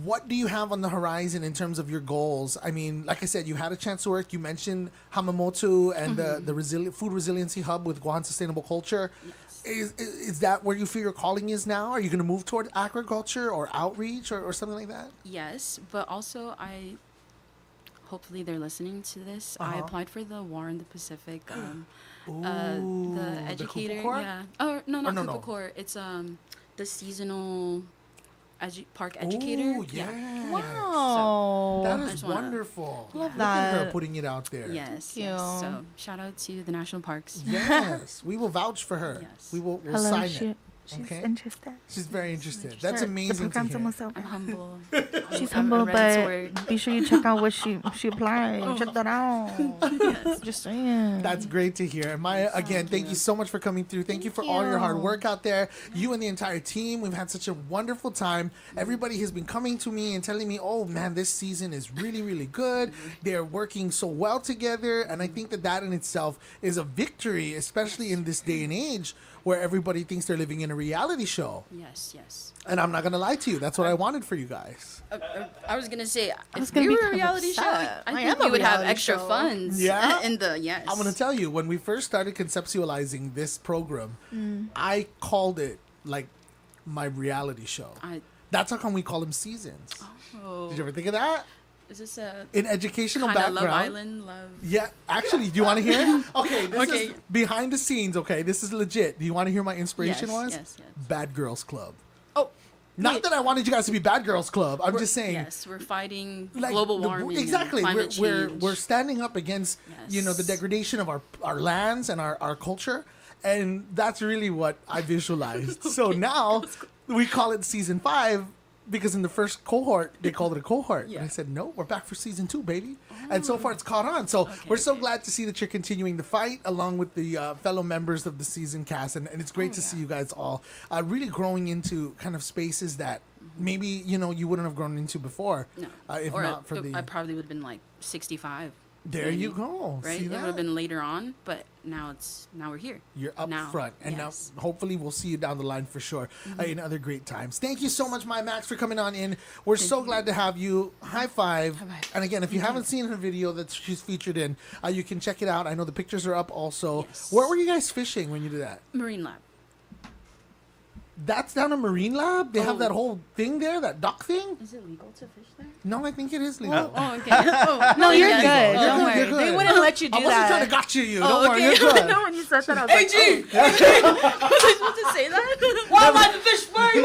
What do you have on the horizon in terms of your goals? I mean, like I said, you had a chance to work. You mentioned Hamamoto and the food resiliency hub with Guam Sustainable Culture. Is that where you feel your calling is now? Are you going to move toward agriculture or outreach or something like that?
Yes, but also hopefully they're listening to this. I applied for the War in the Pacific, the educator.
Kupa Corps?
Yeah. Oh no, not
no,
Kupa
no.
Corps. It's the seasonal park educator.
Ooh, yeah.
Wow.
That
I
is
just wanna-
wonderful.
Love
Look at her
that.
putting it out there.
Yes.
you.
Yes. So shout out to the national parks.
Yes. We will vouch for her.
Yes.
We'll
Hello,
sign it.
She's interested.
She's very interested. That's amazing
The program's
to hear.
almost over.
I'm humble.
She's
I'm
humble,
ready to
but
work.
be sure you check out what she applied. Check that out. Just saying.
That's great to hear. And Maya, again, thank you so much for coming through. Thank you for all your hard work out there. You and the entire team. We've had such a wonderful time. Everybody has been coming to me and telling me, oh man, this season is really, really good. They're working so well together. And I think that in itself is a victory, especially in this day and age where everybody thinks they're living in a reality show.
Yes, yes.
And I'm not going to lie to you. That's what I wanted for you guys.
I was gonna say, if
gonna
we
be
were a
kind of
reality show,
upset.
I
I
think
am a
we would have
reality
extra
show.
funds.
Yeah?
In the yes.
I'm going to tell you, when we first started conceptualizing this program, I called it like my reality show. That's how come we call them seasons.
Oh.
Did you ever think of that?
Is this a
In educational
kind of
background.
Love Island love?
Yeah, actually, do you want to hear? Okay, this
Okay.
is behind the scenes, okay? This is legit. Do you want to hear my inspiration
Yes,
was?
yes, yes.
Bad Girls Club.
Oh,
Not that I wanted you guys to be Bad Girls Club. I'm just saying.
yes, we're fighting
Like
global
the-
warming.
exactly.
And climate change.
We're standing up against the
Yes.
degradation of our lands and our culture, and that's really what I visualized. So now we call it season 5 because in the first cohort they called it a cohort. And I said, no, we're back for season 2, baby. And so far it's caught on. So we're so glad to see that you're continuing to fight along with the fellow members of the season cast, and it's great to see you guys all really growing into kind of spaces that maybe you wouldn't have grown into before.
No.
If
Or
not for the.
I probably would have been like 65.
There
maybe,
you go.
Right?
See
It would
that?
have been later on, but now we're here.
You're up
now.
front, and
Yes.
now hopefully we'll see you down the line for sure in other great times. Thank you so much, my Max, for coming on in. We're so glad to have you. High five. And again, if you haven't seen her video that she's featured in, you can check it out. I know the pictures are up also.
Yes.
Where were you guys fishing when you did that?
Marine Lab.
That's down a Marine Lab? They have that whole thing there, that dock thing?
Is it legal to fish there?
No, I think it is legal.
Oh, okay. Oh,
No, you're
yes.
good.
Oh,
Don't
You're
worry.
good, you're
They
good.
wouldn't let you do
I wasn't
that.
trying to gotcha you.
Oh,
Don't worry,
okay.
you're good.
No, when you said that, I was
Hey,
like,
G! Was I supposed to say that?
why am I the fish furry?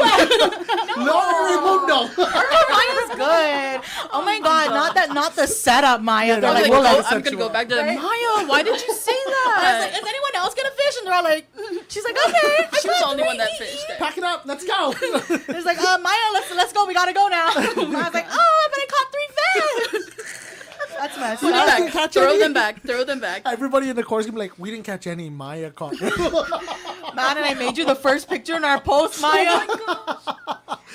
No, Raimundo.
Maya's good. Oh my God, not the setup, Maya. They're
no,
like,
they
we'll
go-
let
I'm gonna go back to
Right?
Maya. Why did you say
I was
that?
like, is anyone else gonna fish? And they're all like, she's like, okay.
She was the only one that fished there.
Pack it up. Let's go.
It's like, Maya, let's go. We gotta go now. I was like, oh, but I caught 3 fish. That's messed
Put it
up.
didn't
back.
catch
Throw
any?
them back. Throw them back.
Everybody in the course can be like, we didn't catch any. Maya caught.
Man, and I made you the first picture in our post, Maya.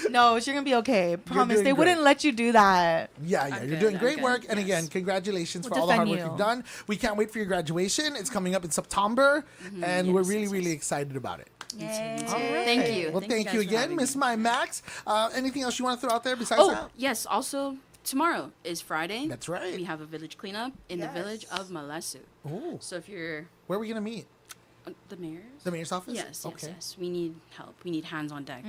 No, you're gonna be okay. Promise.
doing
They wouldn't
great.
let you do that.
Yeah, you're
good,
doing
I'm
great
good,
work. And
yes.
again, congratulations
We'll
for all the hard work
defend
you've
you.
done. We can't wait for your graduation. It's coming up in September, and we're
Yes,
really,
yes,
really
yes.
excited about it.
Thank you.
Well, thank
guys
you
for
again,
having
Miss
me.
My Max. Anything else you want to throw out there besides
Oh,
that?
yes. Also, tomorrow is Friday.
That's right.
We have a village cleanup in the village of Malasu.
Ooh.
So if you're
Where are we going to meet?
the mayor's.
The mayor's office?
Yes,
Okay.
yes. We need help. We need hands on deck.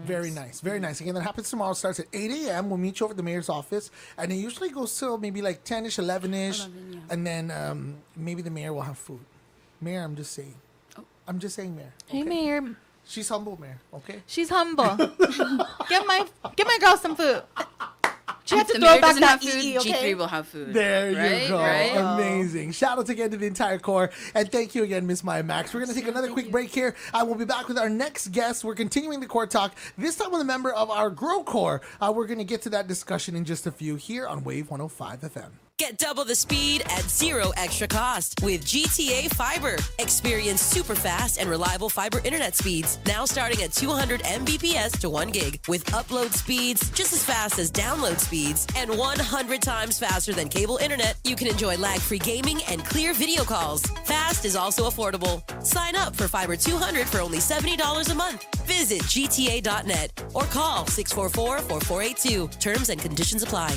Very nice. Very nice. Again, that happens tomorrow. Starts at 8 a.m. We'll meet you over at the mayor's office. And it usually goes till maybe like 10-ish, 11-ish.
11, yeah.
And then maybe the mayor will have food. Mayor, I'm just saying.
Oh.
I'm just saying, Mayor.
Hey,
okay?
Mayor.
She's humble, Mayor. Okay?
She's humble. Give my girl some food. She had
If
to
the
throw
mayor
back
doesn't
that
have food,
EE, okay?
G3 will have food.
There
right?
you go.
Right?
Amazing. Shout out again to the entire core. And thank you again, Miss Maya Max. We're going to take another quick break here. I will be back with our next guest. We're continuing the core talk, this time with a member of our Grow Core. We're going to get to that discussion in just a few here on Wave 105 FM.
Get double the speed at zero extra cost with GTA Fiber. Experience super fast and reliable fiber internet speeds, now starting at 200 Mbps to 1 gig, with upload speeds just as fast as download speeds and 100 times faster than cable internet. You can enjoy lag-free gaming and clear video calls. Fast is also affordable. Sign up for Fiber 200 for only $70 a month. Visit gta.net or call 644-4482. Terms and conditions apply.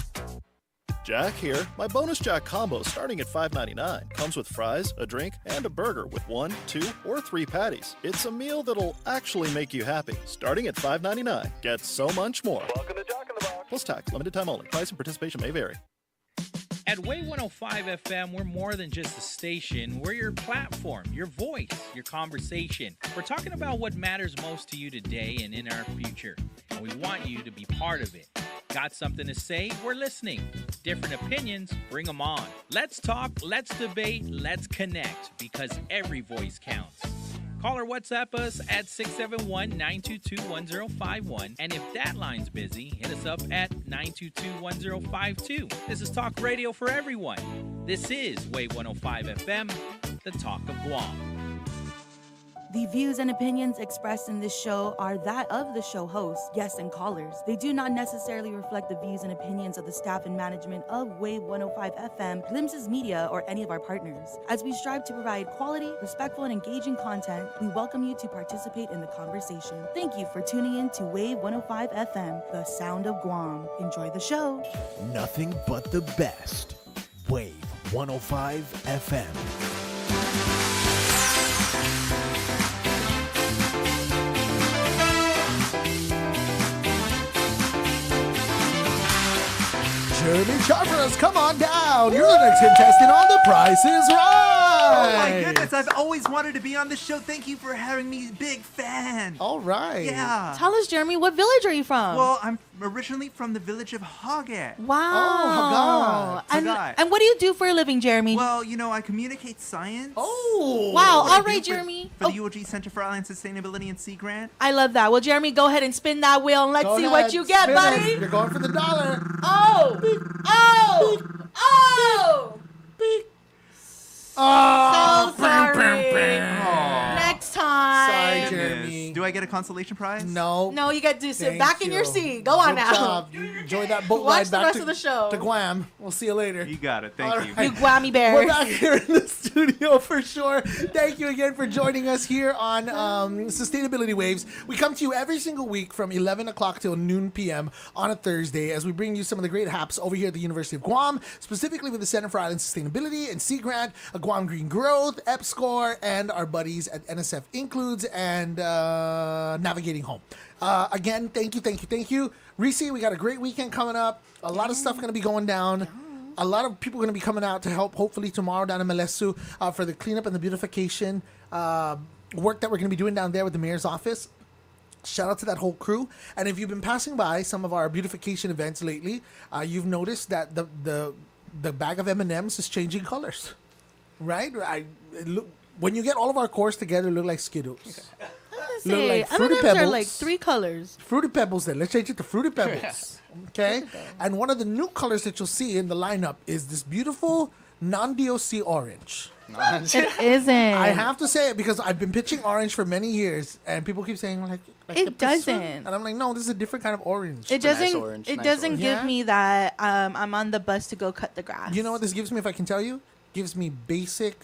Jack here. My bonus Jack combo starting at $5.99 comes with fries, a drink, and a burger with 1, 2, or 3 patties. It's a meal that'll actually make you happy. Starting at $5.99. Get so much more. Welcome to Jack in the Box. Plus tax, limited time only. Price and participation may vary.
At Wave 105 FM, we're more than just a station. We're your platform, your voice, your conversation. We're talking about what matters most to you today and in our future. And we want you to be part of it. Got something to say? We're listening. Different opinions? Bring them on. Let's talk, let's debate, let's connect, because every voice counts. Call or WhatsApp us at 671-922-1051. And if that line's busy, hit us up at 922-1052. This is Talk Radio for everyone. This is Wave 105 FM, the talk of Guam.
The views and opinions expressed in this show are that of the show host, guests, and callers. They do not necessarily reflect the views and opinions of the staff and management of Wave 105 FM, Glimpses Media, or any of our partners. As we strive to provide quality, respectful, and engaging content, we welcome you to participate in the conversation. Thank you for tuning in to Wave 105 FM, the sound of Guam. Enjoy the show.
Nothing but the best. Wave 105 FM.
Jeremy Charveras, come on down. You're the next contestant on The Price is Right.
Oh my goodness, I've always wanted to be on this show. Thank you for having me. Big fan.
All right.
Yeah.
Tell us, Jeremy, what village are you from?
Well, I'm originally from the village of Hague.
Wow.
Hagai.
And what do you do for a living, Jeremy?
Well, you know, I communicate science.
Oh.
Wow.
What I
All
do
right,
for-
Jeremy.
For the UOG Center for Island Sustainability and Sea Grant.
I love that. Well, Jeremy, go ahead and spin that wheel and let's
Go
see
ahead,
what you get,
spin
buddy.
it. You're going for the dollar.
Oh! Oh! Oh!
Oh,
So sorry. Next time.
Sorry, Jeremy.
Do I get a consolation prize?
No.
No, you got to sit
Thank
back in your
you.
seat. Go on
Good
now.
job. You enjoy that boat
Watch
ride
the
back
rest
to,
of the show.
to Guam. We'll see you later.
You got it. Thank
All
you.
right.
You Guami bear.
We're back here in the studio for sure. Thank you again for joining us here on Sustainability Waves. We come to you every single week from 11 o'clock till noon p.m. on a Thursday as we bring you some of the great haps over here at the University of Guam, specifically with the Center for Island Sustainability and Sea Grant, a Guam Green Growth, EPSCOR, and our buddies at NSF Includes and Navigating Home. Again, thank you. Reese, we got a great weekend coming up. A lot of stuff going to be going down. A lot of people are going to be coming out to help, hopefully, tomorrow down in Malesu for the cleanup and the beautification work that we're going to be doing down there with the mayor's office. Shout out to that whole crew. And if you've been passing by some of our beautification events lately, you've noticed that the bag of M&Ms is changing colors. Right? When you get all of our cores together, it look like Skittles. Look like Fruity
M&Ms
Pebbles.
are like 3 colors.
Fruity Pebbles then. Let's change it to Fruity Pebbles. Okay? And one of the new colors that you'll see in the lineup is this beautiful non-DOC orange.
It isn't.
I have to say it because I've been pitching orange for many years and people keep saying like
It doesn't.
And I'm like, no, this is a different kind of orange.
It doesn't.
orange,
It
nice
doesn't
orange.
give
Yeah?
me that. I'm on the bus to go cut the grass.
You know what this gives me, if I can tell you? Gives me basic,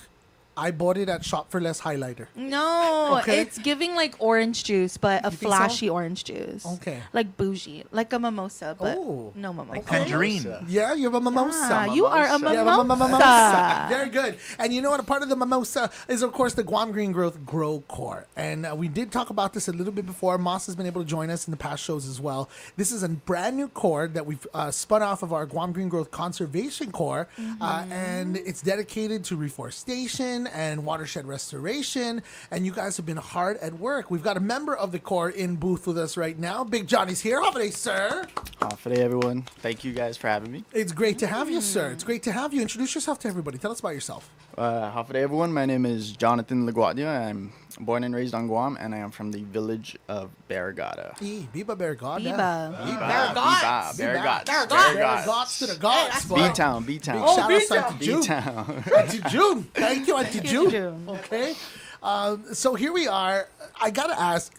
I bought it at Shop for Less highlighter.
No,
Okay.
it's giving like orange juice, but a
You think so?
flashy orange juice.
Okay.
Like bougie, like a mimosa, but
Oh.
no mimosa.
Like tangerine.
Yeah, you have a mimosa.
Ah, you are a
You have a
mimosa.
Very good. And you know what? A part of the mimosa is, of course, the Guam Green Growth Grow Core. And we did talk about this a little bit before. Moss has been able to join us in the past shows as well. This is a brand new core that we've spun off of our Guam Green Growth Conservation Core. And it's dedicated to reforestation and watershed restoration. And you guys have been hard at work. We've got a member of the core in booth with us right now. Big Johnny's here. How are they, sir?
Good day, everyone. Thank you guys for having me.
It's great to have you, sir. It's great to have you. Introduce yourself to everybody. Tell us about yourself.
Good day, everyone. My name is Jonathan Laguardia. I'm born and raised on Guam, and I am from the village of Barragata.
Biba Barragata.
Biba.
Barragata.
Barragats to the gods. boy.
B-Town, B-Town.
Big shout outs to Auntie June.
B-Town.
Auntie June. Thank you, Auntie June.
June.
Okay. So here we are. I got to ask,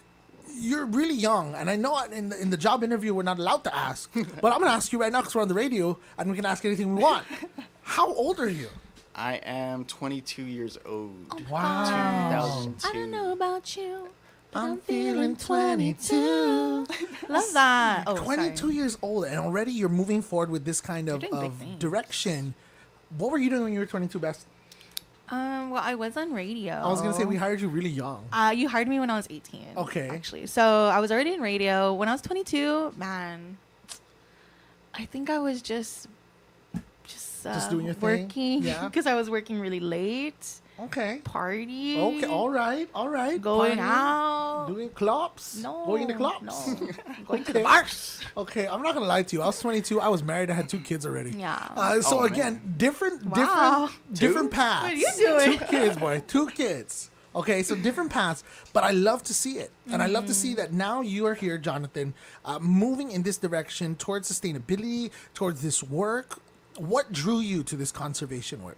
you're really young, and I know in the job interview we're not allowed to ask, but I'm going to ask you right now because we're on the radio, and we can ask anything we want. How old are you?
I am 22 years old.
Wow.
2002.
I don't know about you. but
I'm feeling 22.
Love that. Oh,
22
sorry.
years old, and already you're moving forward with this kind of,
You're doing big
of
things.
direction. What were you doing when you were 22, Best?
Well, I was on radio.
I was going to say we hired you really young.
You hired me when I was 18.
Okay.
Actually, so I was already in radio when I was 22. Man, I think I was just
doing your thing?
working.
Yeah.
Because I was working really late.
Okay.
Party.
Okay. All right.
Going
Partying,
out.
Doing clubs.
No.
Going to clubs.
No. Going to
Okay.
the bars.
Okay. I'm not gonna lie to you. I was 22. I was married. I had 2 kids already.
Yeah.
So
Oh,
again,
man.
different
Wow.
paths.
What are you doing?
2 kids, boy. 2 kids. Okay, so different paths, but I love to see it. And I love to see that now you are here, Jonathan, moving in this direction towards sustainability, towards this work. What drew you to this conservation work?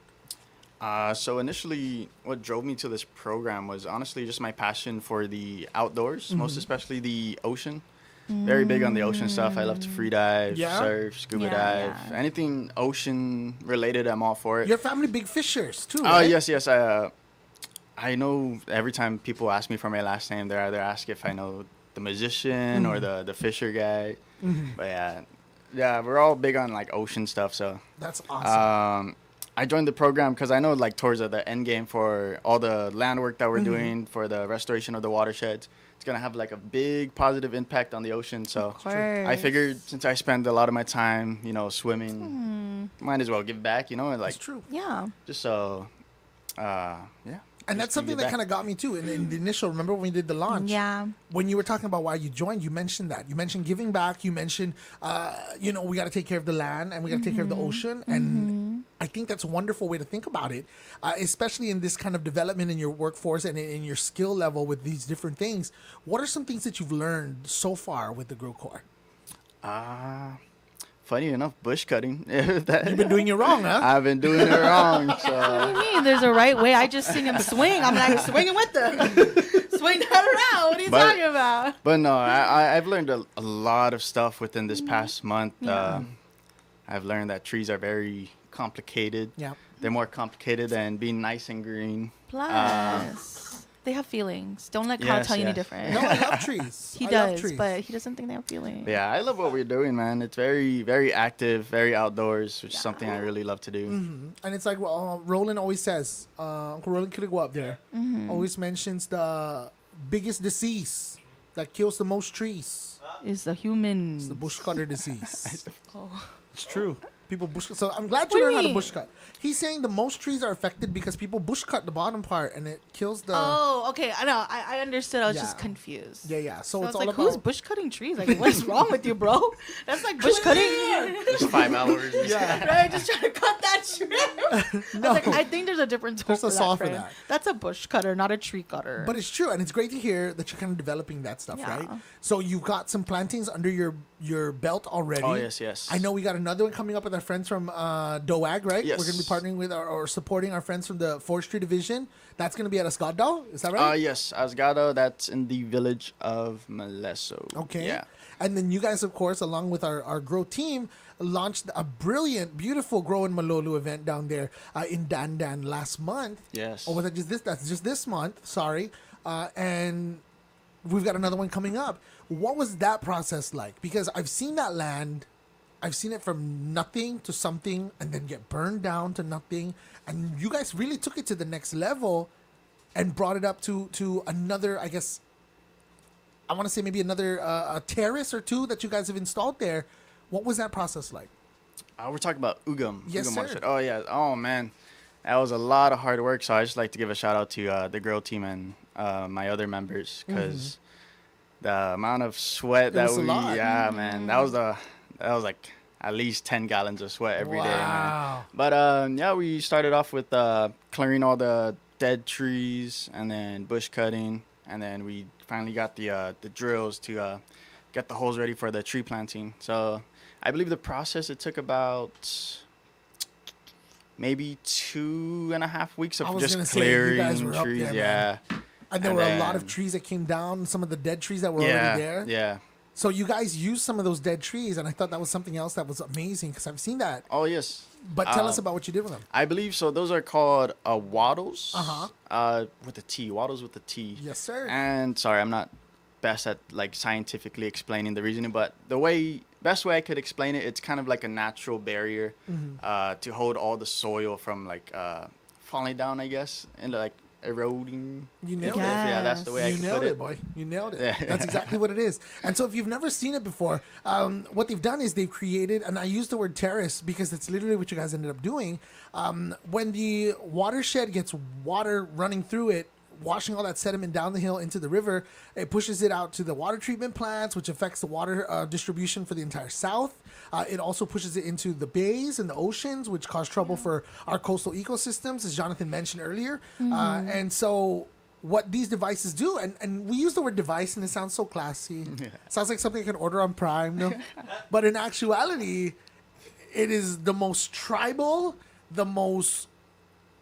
So initially, what drove me to this program was honestly just my passion for the outdoors, most especially the ocean. Very big on the ocean stuff. I love to free dive, surf, scuba dive, anything ocean related. I'm all for it.
Your family big fishers too,
Oh
right?
yes. I know every time people ask me for my last name, they're either ask if I know the musician or the fisher guy. But yeah, we're all big on like ocean stuff. So
that's awesome.
I joined the program because I know like towards the end game for all the land work that we're doing for the restoration of the watersheds, it's gonna have like a big positive impact on the ocean. So I figured since I spend a lot of my time, swimming, might as well give back. And like
that's true.
Yeah.
Just so,
And that's something that kind of got me too. In the initial, remember when we did the launch?
Yeah.
When you were talking about why you joined, you mentioned that. You mentioned giving back. You mentioned, we got to take care of the land and we got to take care of the ocean. And I think that's a wonderful way to think about it, especially in this kind of development in your workforce and in your skill level with these different things. What are some things that you've learned so far with the Grow Corps?
Funny enough, bush cutting.
You've been doing it wrong, huh?
I've been doing it wrong. So.
What do you mean? There's a right way. I just seen him swing. I'm like swinging with them. Swing that around. What are you talking about?
But no, I've learned a lot of stuff within this past month. I've learned that trees are very complicated.
Yeah.
They're more complicated than being nice and green.
Plus, they have feelings. Don't let Kyle tell you any different.
No, I love trees.
He
I
does,
love trees.
but he doesn't think they have feelings.
Yeah, I love what we're doing, man. It's very, very active, very outdoors, which is something I really love to do.
And it's like Roland always says, Uncle Roland could go up there, always mentions the biggest disease that kills the most trees.
Is the human.
It's the bushcutter disease.
Oh.
It's true. People bushcut. So I'm glad you learned how to bushcut. He's saying the most trees are affected because people bushcut the bottom part and it kills the.
Oh, okay. I know. I understood. I was just confused.
Yeah. So it's
it's
all
like,
about
who's bush cutting trees? Like, what's wrong with you, bro? That's like bush cutting.
Just 5 hours.
Yeah.
Right? Just trying to cut that tree.
No.
I think there's a different tool
There's a saw for
friend.
that.
That's a bush cutter, not a tree cutter.
But it's true, and it's great to hear that you're kind of developing that stuff, right? So you've got some plantings under your belt already.
Oh, yes.
I know we got another one coming up with our friends from DOAG, right?
Yes.
We're going to be partnering with or supporting our friends from the Forestry Division. That's going to be at Asgado, is that right?
Yes, Asgado, that's in the village of Maleso.
Okay.
Yeah.
And then you guys, of course, along with our Grow team, launched a brilliant, beautiful Grow in Malolo event down there in Dandan last month.
Yes.
Or was it just this? That's just this month, sorry. And we've got another one coming up. What was that process like? Because I've seen that land, I've seen it from nothing to something and then get burned down to nothing. And you guys really took it to the next level and brought it up to another, I guess, I want to say maybe another a terrace or two that you guys have installed there. What was that process like?
We're talking about Ugam.
Yes,
Ugam
sir.
watershed. Oh, yeah. Oh, man. That was a lot of hard work. So I just like to give a shout out to the Grow team and my other members because the amount of sweat that
was a
we,
lot.
man, that was like at least 10 gallons of sweat every day, man.
Wow.
But we started off with clearing all the dead trees and then bush cutting, and then we finally got the drills to get the holes ready for the tree planting. So I believe the process, it took about maybe 2.5 weeks of just clearing
you guys were
trees.
up there,
Yeah.
man. And there were a lot of trees that came down, some of the dead trees that were already there.
Yeah.
So you guys used some of those dead trees, and I thought that was something else that was amazing because I've seen that.
Oh, yes.
But tell us about what you did with them.
I believe so. Those are called wattles.
Uh-huh.
With a T. Wattles with a T.
Yes, sir.
And sorry, I'm not best at like scientifically explaining the reasoning, but best way I could explain it, it's kind of like a natural barrier to hold all the soil from like falling down, I guess, and like eroding.
You nailed it.
Yeah, that's the way I could put it.
You nailed it, boy. You nailed it. That's exactly what it is. And so if you've never seen it before, what they've done is they've created, and I use the word terrace because it's literally what you guys ended up doing. When the watershed gets water running through it, washing all that sediment down the hill into the river, it pushes it out to the water treatment plants, which affects the water distribution for the entire South. It also pushes it into the bays and the oceans, which cause trouble for our coastal ecosystems, as Jonathan mentioned earlier. And so what these devices do. And we use the word device and it sounds so classy. Sounds like something you can order on Prime. No? But in actuality, it is the most tribal, the most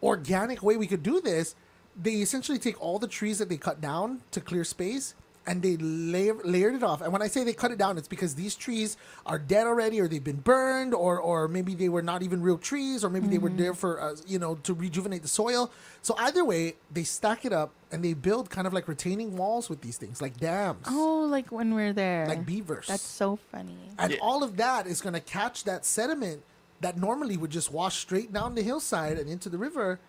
organic way we could do this. They essentially take all the trees that they cut down to clear space and they layered it off. And when I say they cut it down, it's because these trees are dead already, or they've been burned, or maybe they were not even real trees, or maybe they were there for, to rejuvenate the soil. So either way, they stack it up and they build kind of like retaining walls with these things, like dams.
Oh, like when we're there.
Like beavers.
That's so funny.
And all of that is going to catch that sediment that normally would just wash straight down the hillside and into the river,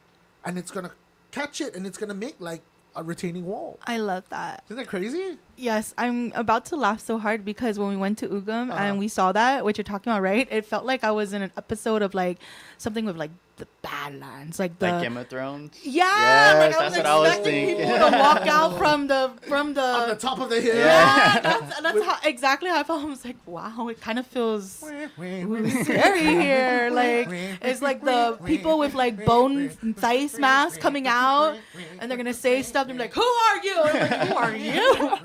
and it's going to catch it and it's going to make like a retaining wall.
I love that.
Isn't that crazy?
Yes, I'm about to laugh so hard because when we went to Ugam and we saw that, what you're talking about, right? It felt like I was in an episode of like something with like the Badlands, like
Game of Thrones.
Yeah,
yes,
like I
that's
was
what I was
expecting
thinking.
people to walk out from the
on the top of the hill.
Yeah, that's exactly how I felt. I was like, wow, it kind of feels really scary here. Like it's like the people with like bone face masks coming out, and they're gonna say stuff. They're like, "Who are you?" And I'm like, "Who are you?"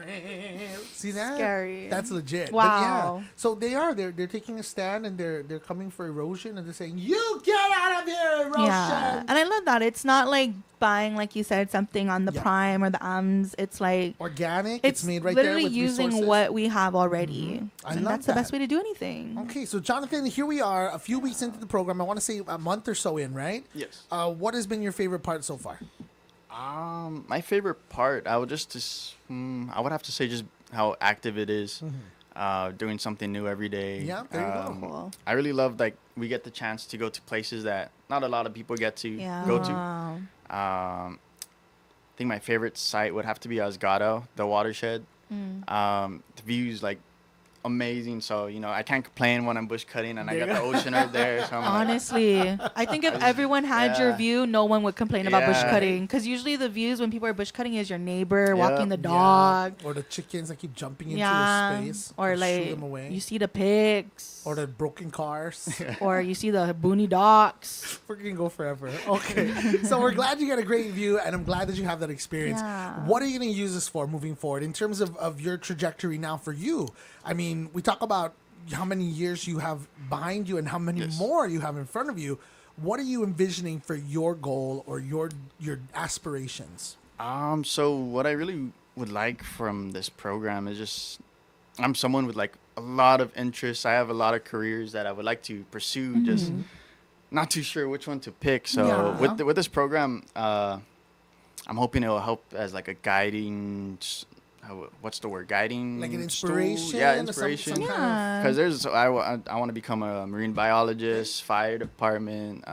See that?
Scary.
That's legit.
Wow.
But yeah, so they're taking a stand and they're coming for erosion and they're saying, "You get out of here, erosion."
Yeah, and I love that. It's not like buying, like you said, something on the Prime or the AMS. It's like
organic. It's made right there
literally
with
using
resources.
what we have already.
I
And
love
that's the best
that.
way to do anything.
Okay, so Jonathan, here we are, a few weeks into the program. I want to say a month or so in, right?
Yes.
What has been your favorite part so far?
My favorite part, I would I would have to say just how active it is. Doing something new every day.
Yeah, there you go.
Cool.
I really love we get the chance to go to places that not a lot of people get to go to. I think my favorite site would have to be Asgado, the watershed. The views like amazing, so I can't complain when I'm bush cutting and I got the ocean right there. So I'm
Honestly, I think if everyone had your view, no one would complain about bush
Yeah.
cutting. Because usually the views when people are bush cutting is your neighbor walking the dog.
Or the chickens that keep jumping into
Yeah.
your space.
Or
shoot
like
them away.
you see the pigs.
Or the broken cars.
Or you see the boony docks.
We're going to go forever. Okay. So we're glad you got a great view, and I'm glad that you have that experience.
Yeah.
What are you going to use this for moving forward in terms of your trajectory now for you? I mean, we talk about how many years you have behind you and how many more you have in front of you. What are you envisioning for your goal or your aspirations?
So what I really would like from this program is just I'm someone with like a lot of interests. I have a lot of careers that I would like to pursue. Just not too sure which one to pick. So with this program, I'm hoping it will help as like a guiding. What's the word? Guiding,
like an inspiration.
Stool? Yeah, inspiration.
Yeah.
Because I want to become a marine biologist, fire department,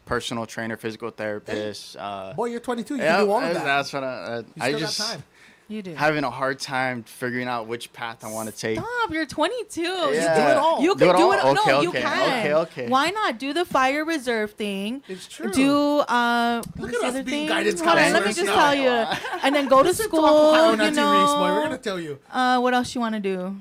personal trainer, physical therapist.
Boy, you're 22. You can do all of that.
That's what I
still
just
got time.
You do.
having a hard time figuring out which path I want to take.
Stop, you're 22.
Yeah.
You do it all. You can do it all.
Okay,
No, you
okay,
can.
okay.
Why not do the fire reserve thing?
It's true.
Do
Look at us being guidance
Hold on, let me
counselors.
just
No.
tell you. And then go to
Listen to
school,
Uncle
you
Nazi Reese, boy. We're
know.
gonna tell you.
What else you want to do?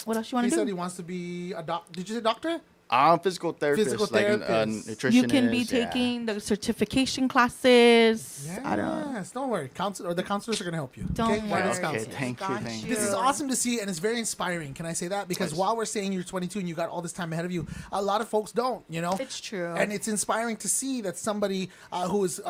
What else you want
He
to
said
do?
he wants to be a doctor. Did you say doctor?
I'm physical therapist,
Physical
like
therapist.
nutritionist.
You can be taking the certification classes. I don't know.
Yes, don't worry. The counselors are going to help you.
Don't
okay?
worry.
Guidance
Okay,
counselors.
thank you, thank you.
This is awesome to see, and it's very inspiring. Can I say that? Because
Yes.
while we're saying you're 22 and you got all this time ahead of you, a lot of folks don't, you know?
It's true.
And it's inspiring to see that somebody who is,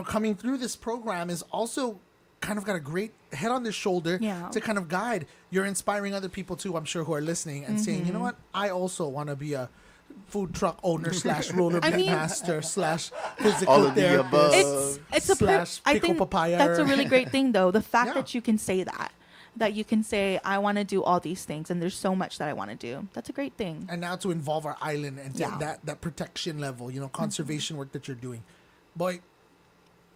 coming through this program is also kind of got a great head on their shoulder to kind of guide. You're inspiring other people too, I'm sure, who are listening and saying, you know what? I also want to be a food truck owner / rollerblade master / physical
All of the
therapist.
above.
It's a
I
I think
papaya.
that's a really great thing, though. The fact
Yeah.
that you can say that you can say, I want to do all these things, and there's so much that I want to do. That's a great thing.
And now to involve our island and to that protection level, conservation work that you're doing. Boy,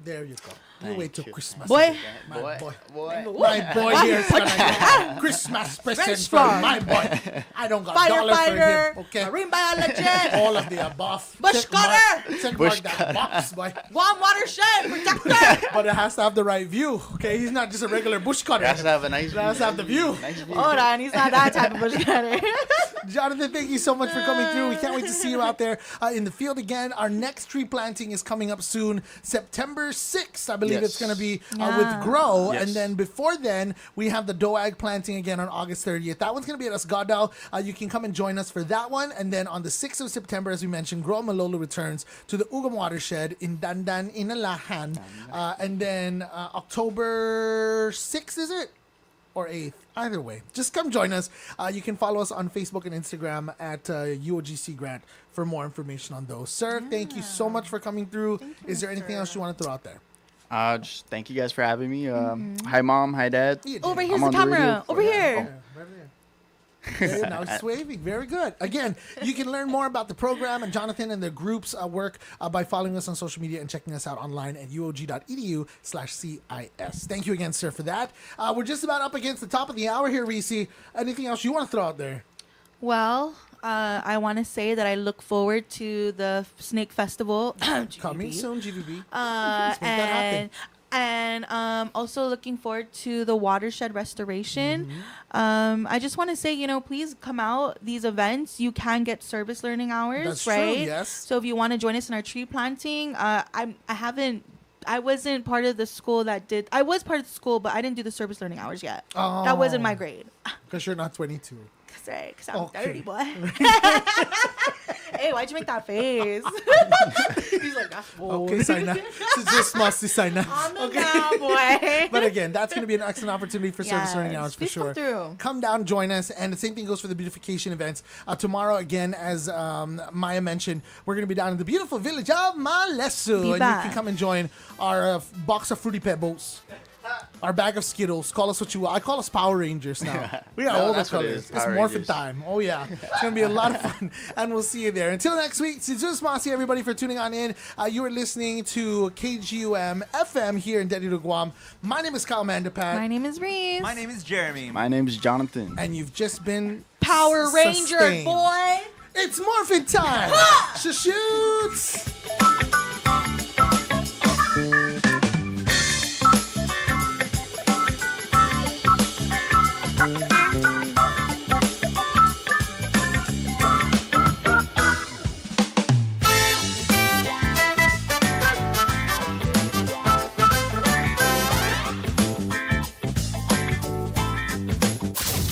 there you go. You wait till Christmas.
Boy.
My boy.
My
boy here is gonna get Christmas presents from my boy. I don't got dollar for him. Okay.
Marine biologist,
All of the above.
bush cutter,
Check mark that box, boy.
Guam watershed protector.
But it has to have the right view. Okay, he's not just a regular bush cutter.
It has to have a nice
It has to have the view.
Nice view.
Hold on, he's not that type of bush cutter.
Jonathan, thank you so much for coming through. We can't wait to see you out there in the field again. Our next tree planting is coming up soon, September 6th. I believe it's going to be with Grow.
Yes.
And then before then, we have the Doag planting again on August 30th. That one's going to be at Asgadao. You can come and join us for that one. And then on the 6th of September, as we mentioned, Grow Malolo returns to the Ugam Watershed in Dandan, Inalahan. And then October 6th, is it? Or 8th. Either way, just come join us. You can follow us on Facebook and Instagram at UOGC Grant for more information on those. Sir, thank you so much for coming through. Is there anything else you want to throw out there?
Just thank you guys for having me. Hi, Mom. Hi, Dad.
Over here's
I'm
the
on radio.
camera. Over here.
Now it's waving. Very good. Again, you can learn more about the program and Jonathan and the group's work by following us on social media and checking us out online at uog.edu/CIS. Thank you again, sir, for that. We're just about up against the top of the hour here, Reese. Anything else you want to throw out there?
Well, I want to say that I look forward to the Snake Festival.
Coming soon, GVB. Let's make that happen.
And also looking forward to the watershed restoration. I just want to say, please come out. These events, you can get service learning hours,
That's
right?
true, yes.
So if you want to join us in our tree planting, I wasn't part of the school that did. I was part of the school, but I didn't do the service learning hours yet.
Oh.
That wasn't my grade.
Because you're not 22.
Because I'm 30, boy. Hey, why'd you make that face? He's like, that's bold.
Okay, Saina. Just must Saina.
On the now, boy.
But again, that's going to be an excellent opportunity for service
Yes.
learning hours for
Please
sure.
come through.
Come down, join us, and the same thing goes for the beautification events. Tomorrow, again, as Maya mentioned, we're going to be down in the beautiful village of Malesu, and
back.
you can come and join our box of Fruity Pebbles. Our bag of Skittles. Call us what you want. I call us Power Rangers now. We got
No,
all the
that's what it
colors.
is,
It's
Power
morphin'
Rangers.
time. Oh, yeah. It's going to be a lot of fun. And we'll see you there. Until next week, Sinzus Masi, everybody, for tuning on in. You are listening to KGUM FM here in Dedido, Guam. My name is Kyle Mandapat.
My name is Reese.
My name is Jeremy.
My name is Jonathan.
And you've just been
Power Ranger,
sustained.
boy.
It's morphin' time. Shoots.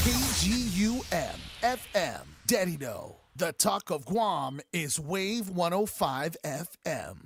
KGUM FM Dedido. The talk of Guam is Wave 105 FM.